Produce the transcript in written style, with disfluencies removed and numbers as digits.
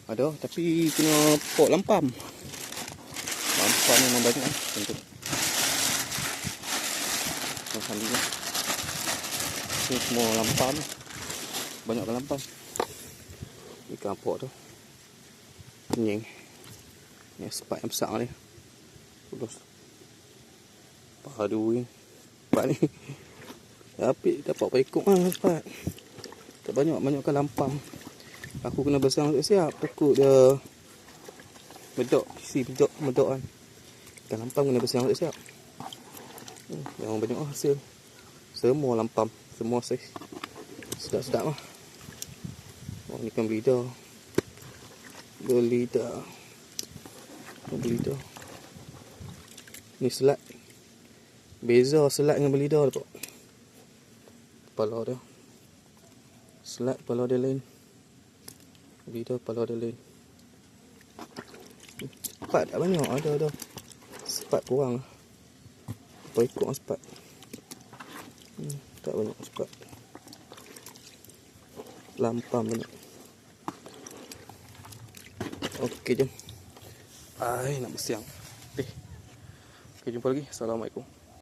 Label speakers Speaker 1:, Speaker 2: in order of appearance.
Speaker 1: Ada, tapi kena pok lampam. Lampam memang banyak lah. Tentu. Alhamdulillah. Ini semua lampam. Banyakkan lampam. Ikan pok tu. Kenying. Ni sepat yang besar ni. Terus. Padu ni. Sepat ni. Tapi dapat pekok lah sepat. Tak banyakkan lampam. Aku kena besar siap. Takut dia medok. Isi medok kan. Ikan lampam kena besar siap. Yang banyak lah hasil. Semua lampam. Semua saiz. Sedap-sedap lah. Oh, ni kan belida. Belida. Ni selat. Beza selat dengan belida tu. Kepala dia. Selat kepala dia lain. Belida kepala dia lain. Sepat tak banyak. Ada. Sepat kurang. Apa ikut sepat. Tak banyak sepat. Lampam banyak. Okey, jom. Nak bersiang. Okey, jumpa lagi. Assalamualaikum.